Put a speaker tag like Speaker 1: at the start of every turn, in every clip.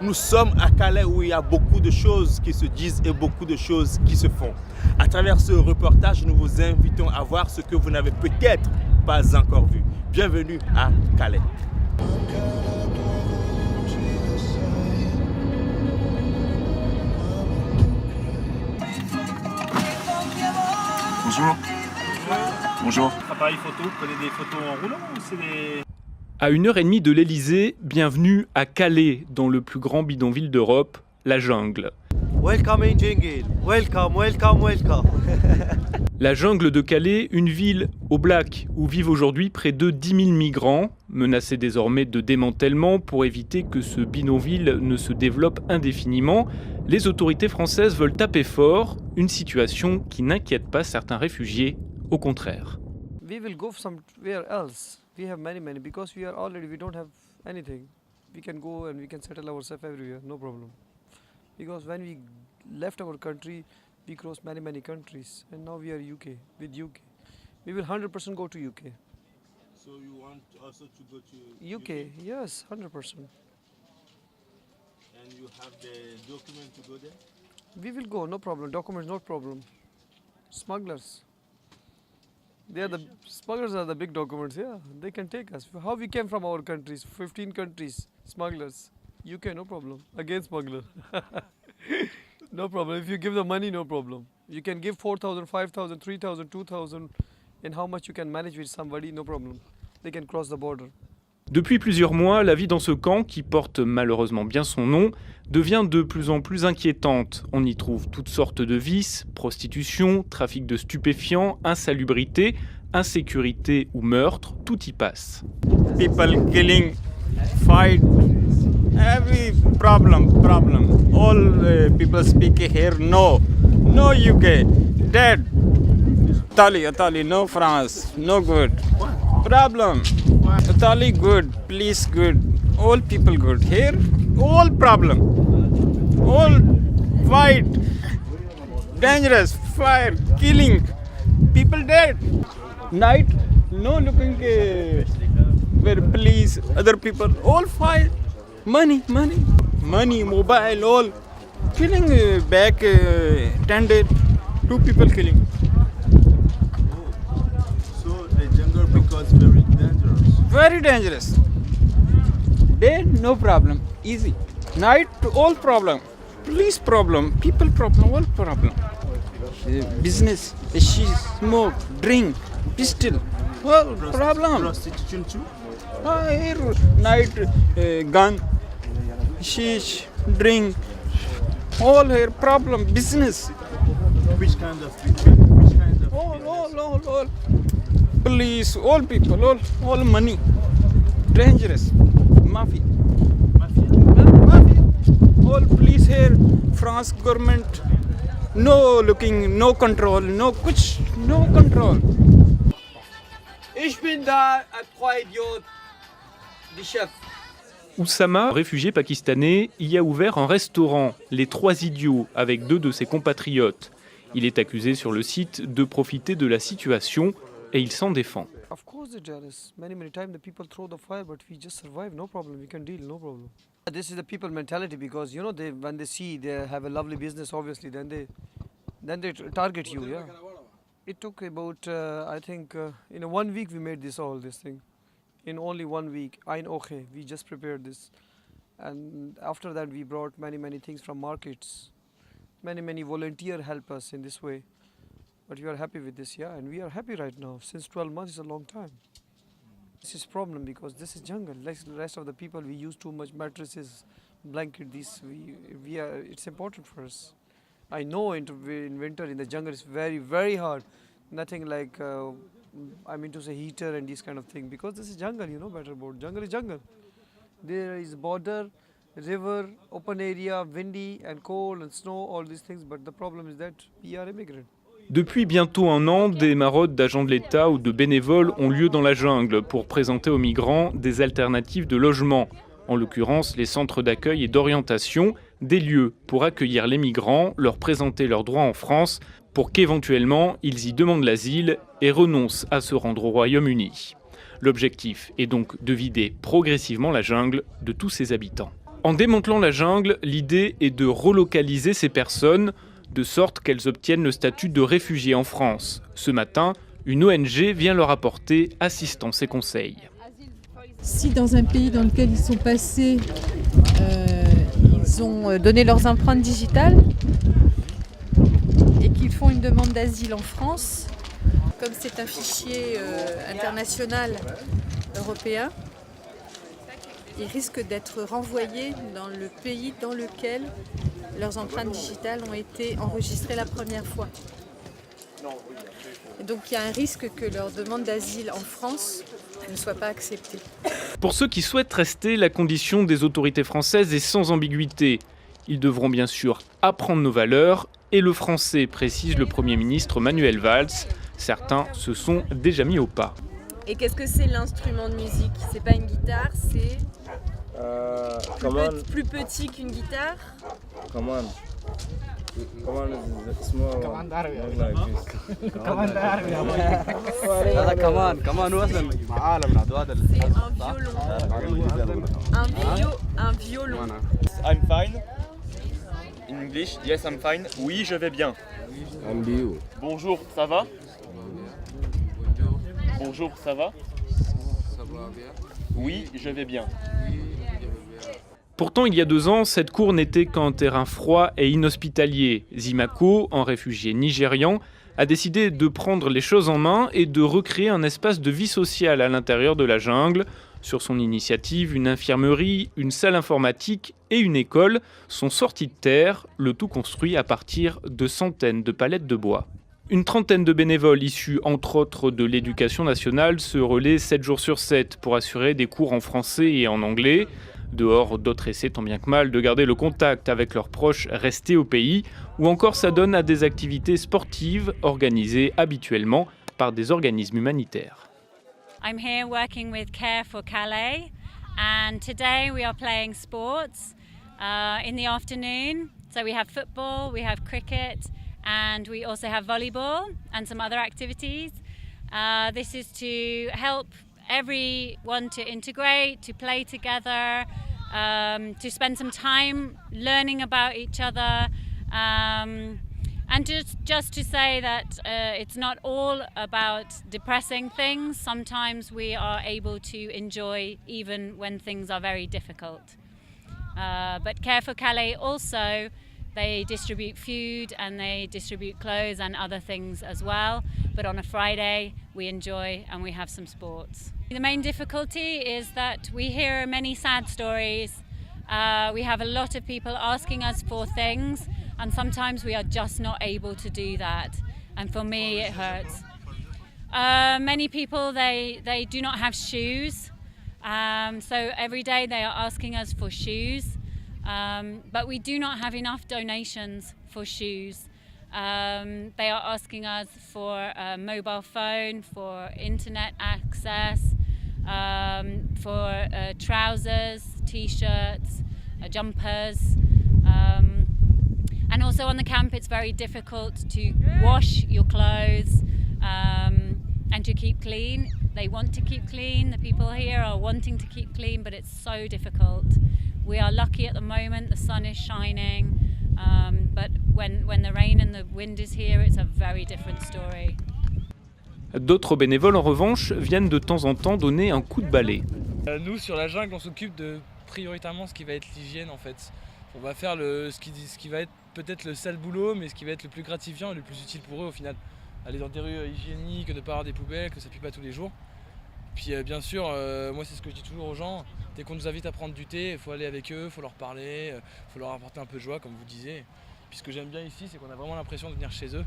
Speaker 1: Nous sommes à Calais où il y a beaucoup de choses qui se disent et beaucoup de choses qui se font. À travers ce reportage, nous vous invitons à voir ce que vous n'avez peut-être pas encore vu. Bienvenue à Calais.
Speaker 2: Bonjour. Bonjour.
Speaker 3: Appareil photo, vous prenez des photos en roulant ou c'est des...
Speaker 4: À 1h30 de l'Elysée, bienvenue à Calais, dans le plus grand bidonville d'Europe, la jungle.
Speaker 5: Welcome in jungle. Welcome, welcome, welcome.
Speaker 4: La jungle de Calais, une ville au black où vivent aujourd'hui près de 10 000 migrants, menacés désormais de démantèlement pour éviter que ce bidonville ne se développe indéfiniment. Les autorités françaises veulent taper fort, une situation qui n'inquiète pas certains réfugiés, au contraire.
Speaker 5: We will go somewhere else. We have many, because we don't have anything. We can go and we can settle ourselves everywhere, no problem. Because when we left our country, we crossed many countries, and now we are UK, with UK. We will 100% go to UK.
Speaker 1: So you want also to go to
Speaker 5: UK, yes, 100%.
Speaker 1: And you have the document to go there?
Speaker 5: We will go, no problem. Documents, no problem. Smugglers. Smugglers are the big documents, yeah. They can take us. How we came from our countries, 15 countries, smugglers. UK, no problem. Again smuggler. No problem. If you give the money, no problem. You can give 4,000, 5,000, 3,000, 2,000, and how much you can manage with somebody, no problem. They can cross the border.
Speaker 4: Depuis plusieurs mois, la vie dans ce camp, qui porte malheureusement bien son nom, devient de plus en plus inquiétante. On y trouve toutes sortes de vices, prostitution, trafic de stupéfiants, insalubrité, insécurité ou meurtre, tout y passe.
Speaker 6: People killing, fight, every problem. All people speak here, no UK, dead. Italy, no France, no good. Problem. Italy good, police good, all people good. Here, all problem, all fight, dangerous, fire, killing, people dead. Night, no looking where police, other people, all fight, money, mobile, all killing back 10 days, 2 people killing.
Speaker 1: So the jungle becomes very dangerous.
Speaker 6: Very dangerous. Day, no problem, easy. Night, all problem. Police problem, people problem, all problem. Business, she smoke, drink, pistol, all problem.
Speaker 1: Prostitution too?
Speaker 6: Here, night, gun, sheesh, drink, all here problem, business.
Speaker 1: Which kind of people? Which kind of
Speaker 6: All. Police, all people, all money. Dangerous. Mafia. All police here, France government, no looking, no control, no control.
Speaker 5: Ich bin da, ein trois idiots, die chef.
Speaker 4: Oussama, réfugié pakistanais, y a ouvert un restaurant, Les Trois Idiots, avec 2 de ses compatriotes. Il est accusé sur le site de profiter de la situation et il s'en défend.
Speaker 5: Of course they're jealous. Many times the people throw the fire, but we just survive, no problem. We can deal, no problem. This is the people mentality because you know when they see they have a lovely business, obviously, then they target you. Yeah. It took about I think in 1 week we made all this thing. In only 1 week, okay, we just prepared this, and after that we brought many things from markets. Many volunteers help us in this way. But we are happy with this, yeah, and we are happy right now. Since 12 months is a long time. This is problem because this is jungle. Like the rest of the people, we use too much mattresses, blanket. It's important for us. I know in winter in the jungle it's very hard. Nothing like to say heater and this kind of thing because this is jungle. You know better about jungle is jungle. There is border, river, open area, windy and cold and snow, all these things. But the problem is that we are immigrant.
Speaker 4: Depuis bientôt 1 an, des maraudes d'agents de l'État ou de bénévoles ont lieu dans la jungle pour présenter aux migrants des alternatives de logement. En l'occurrence, les centres d'accueil et d'orientation, des lieux pour accueillir les migrants, leur présenter leurs droits en France, pour qu'éventuellement ils y demandent l'asile et renoncent à se rendre au Royaume-Uni. L'objectif est donc de vider progressivement la jungle de tous ses habitants. En démantelant la jungle, l'idée est de relocaliser ces personnes, de sorte qu'elles obtiennent le statut de réfugiés en France. Ce matin, une ONG vient leur apporter assistance et conseils.
Speaker 7: Si dans un pays dans lequel ils sont passés, ils ont donné leurs empreintes digitales et qu'ils font une demande d'asile en France, comme c'est un fichier international européen, ils risquent d'être renvoyés dans le pays dans lequel leurs empreintes digitales ont été enregistrées la première fois. Et donc il y a un risque que leur demande d'asile en France ne soit pas acceptée.
Speaker 4: Pour ceux qui souhaitent rester, la condition des autorités françaises est sans ambiguïté. Ils devront bien sûr apprendre nos valeurs et le français, précise le Premier ministre Manuel Valls. Certains se sont déjà mis au pas.
Speaker 8: Et qu'est-ce que c'est l'instrument de musique? C'est pas une guitare, c'est plus petit qu'une guitare. C'est un violon.
Speaker 2: I'm fine. In English, yes, I'm fine. Oui, je vais bien. Bonjour, ça va? Bonjour, ça va? Oui, je vais bien.
Speaker 4: Pourtant, il y a 2 ans, cette cour n'était qu'un terrain froid et inhospitalier. Zimako, en réfugié nigérian, a décidé de prendre les choses en main et de recréer un espace de vie sociale à l'intérieur de la jungle. Sur son initiative, une infirmerie, une salle informatique et une école sont sortis de terre, le tout construit à partir de centaines de palettes de bois. Une trentaine de bénévoles issus entre autres de l'éducation nationale se relaient 7 jours sur 7 pour assurer des cours en français et en anglais. Dehors, d'autres essaient tant bien que mal de garder le contact avec leurs proches restés au pays, ou encore s'adonnent à des activités sportives organisées habituellement par des organismes humanitaires.
Speaker 9: I'm here working with Care for Calais, and today we are playing sports in the afternoon. So we have football, we have cricket, and we also have volleyball and some other activities. This is to help everyone to integrate, to play together, to spend some time learning about each other, and just to say that it's not all about depressing things. Sometimes we are able to enjoy even when things are very difficult. But Care for Calais also, they distribute food and they distribute clothes and other things as well. But on a Friday, we enjoy and we have some sports. The main difficulty is that we hear many sad stories. We have a lot of people asking us for things, and sometimes we are just not able to do that. And for me, it hurts. Many people, they do not have shoes. So every day they are asking us for shoes. But we do not have enough donations for shoes. They are asking us for a mobile phone, for internet access, for trousers, t-shirts, jumpers. And also on the camp it's very difficult to wash your clothes and to keep clean. They want to keep clean, the people here are wanting to keep clean, but it's so difficult. We are lucky at the moment, the sun is shining, but when the rain and the wind is here, it's a very different story.
Speaker 4: D'autres bénévoles, en revanche, viennent de temps en temps donner un coup de balai.
Speaker 10: Nous, sur la jungle, on s'occupe de prioritairement ce qui va être l'hygiène en fait. On va faire ce qui va être peut-être le sale boulot, mais ce qui va être le plus gratifiant et le plus utile pour eux au final. Aller dans des rues hygiéniques, ne pas avoir des poubelles, que ça pue pas tous les jours. Puis bien sûr, moi c'est ce que je dis toujours aux gens, dès qu'on nous invite à prendre du thé, il faut aller avec eux, il faut leur parler, il faut leur apporter un peu de joie comme vous disiez. Puis ce que j'aime bien ici, c'est qu'on a vraiment l'impression de venir chez eux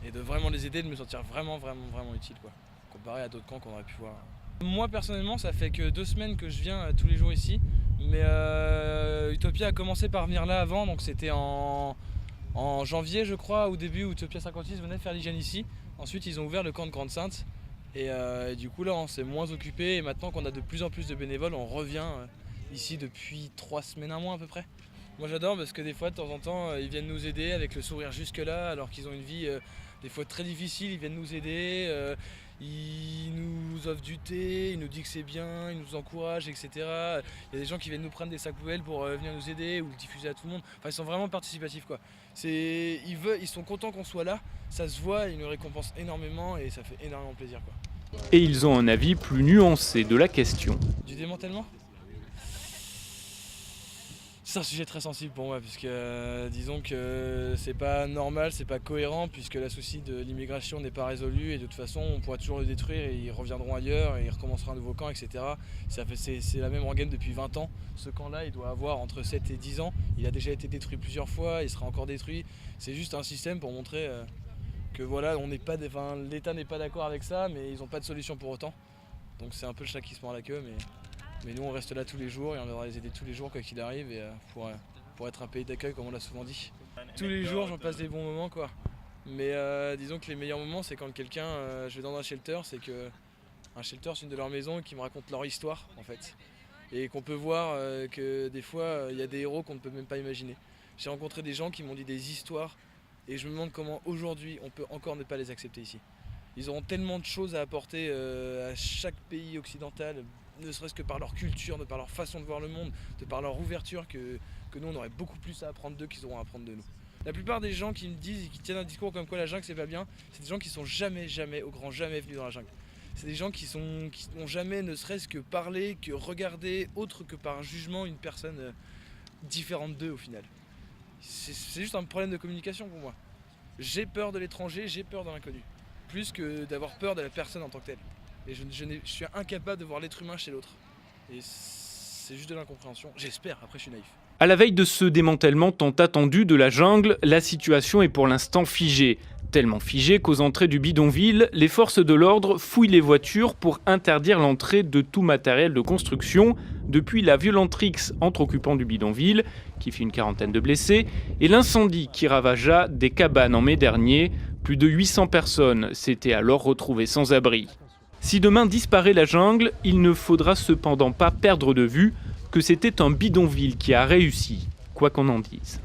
Speaker 10: et de vraiment les aider, de me sentir vraiment utile quoi, comparé à d'autres camps qu'on aurait pu voir. Moi personnellement, ça fait que 2 semaines que je viens tous les jours ici, mais Utopia a commencé par venir là avant, donc c'était en janvier je crois, au début où Utopia 56 venait faire l'hygiène ici. Ensuite ils ont ouvert le camp de Grande-Sainte. Et du coup là on s'est moins occupé et maintenant qu'on a de plus en plus de bénévoles, on revient ici depuis 3 semaines, 1 mois à peu près. Moi j'adore parce que des fois de temps en temps ils viennent nous aider avec le sourire jusque là alors qu'ils ont une vie des fois très difficile, ils viennent nous aider, Il nous offre du thé, il nous dit que c'est bien, il nous encourage, etc. Il y a des gens qui viennent nous prendre des sacs poubelles pour venir nous aider ou le diffuser à tout le monde. Enfin, ils sont vraiment participatifs, quoi. Ils sont contents qu'on soit là, ça se voit, ils nous récompensent énormément et ça fait énormément plaisir, quoi.
Speaker 4: Et ils ont un avis plus nuancé de la question.
Speaker 10: Du démantèlement ? C'est un sujet très sensible pour moi, puisque disons que c'est pas normal, c'est pas cohérent, puisque le souci de l'immigration n'est pas résolu et de toute façon on pourra toujours le détruire et ils reviendront ailleurs et ils recommenceront un nouveau camp, etc. C'est la même rengaine depuis 20 ans. Ce camp-là, il doit avoir entre 7 et 10 ans. Il a déjà été détruit plusieurs fois, il sera encore détruit. C'est juste un système pour montrer que voilà, l'État n'est pas d'accord avec ça, mais ils n'ont pas de solution pour autant. Donc c'est un peu le chat qui se mord la queue, mais nous on reste là tous les jours et on viendra les aider tous les jours quoi qu'il arrive et pour être un pays d'accueil comme on l'a souvent dit. Tous les jours j'en passe des bons moments quoi. Mais disons que les meilleurs moments c'est quand je vais dans un shelter, c'est que un shelter c'est une de leurs maisons qui me raconte leur histoire en fait. Et qu'on peut voir que des fois il y a des héros qu'on ne peut même pas imaginer. J'ai rencontré des gens qui m'ont dit des histoires et je me demande comment aujourd'hui on peut encore ne pas les accepter ici. Ils auront tellement de choses à apporter à chaque pays occidental, ne serait-ce que par leur culture, de par leur façon de voir le monde, de par leur ouverture, que nous on aurait beaucoup plus à apprendre d'eux qu'ils auront à apprendre de nous. La plupart des gens qui me disent et qui tiennent un discours comme quoi la jungle c'est pas bien, c'est des gens qui sont jamais au grand jamais venus dans la jungle. C'est des gens qui n'ont jamais ne serait-ce que parlé, que regardé, autre que par un jugement, une personne différente d'eux au final. C'est juste un problème de communication pour moi. J'ai peur de l'étranger, j'ai peur de l'inconnu, plus que d'avoir peur de la personne en tant que telle. Et je suis incapable de voir l'être humain chez l'autre. Et c'est juste de l'incompréhension. J'espère, après je suis naïf.
Speaker 4: À la veille de ce démantèlement tant attendu de la jungle, la situation est pour l'instant figée. Tellement figée qu'aux entrées du bidonville, les forces de l'ordre fouillent les voitures pour interdire l'entrée de tout matériel de construction, depuis la violente rixe entre occupants du bidonville, qui fit une quarantaine de blessés, et l'incendie qui ravagea des cabanes en mai dernier. Plus de 800 personnes s'étaient alors retrouvées sans abri. Si demain disparaît la jungle, il ne faudra cependant pas perdre de vue que c'était un bidonville qui a réussi, quoi qu'on en dise.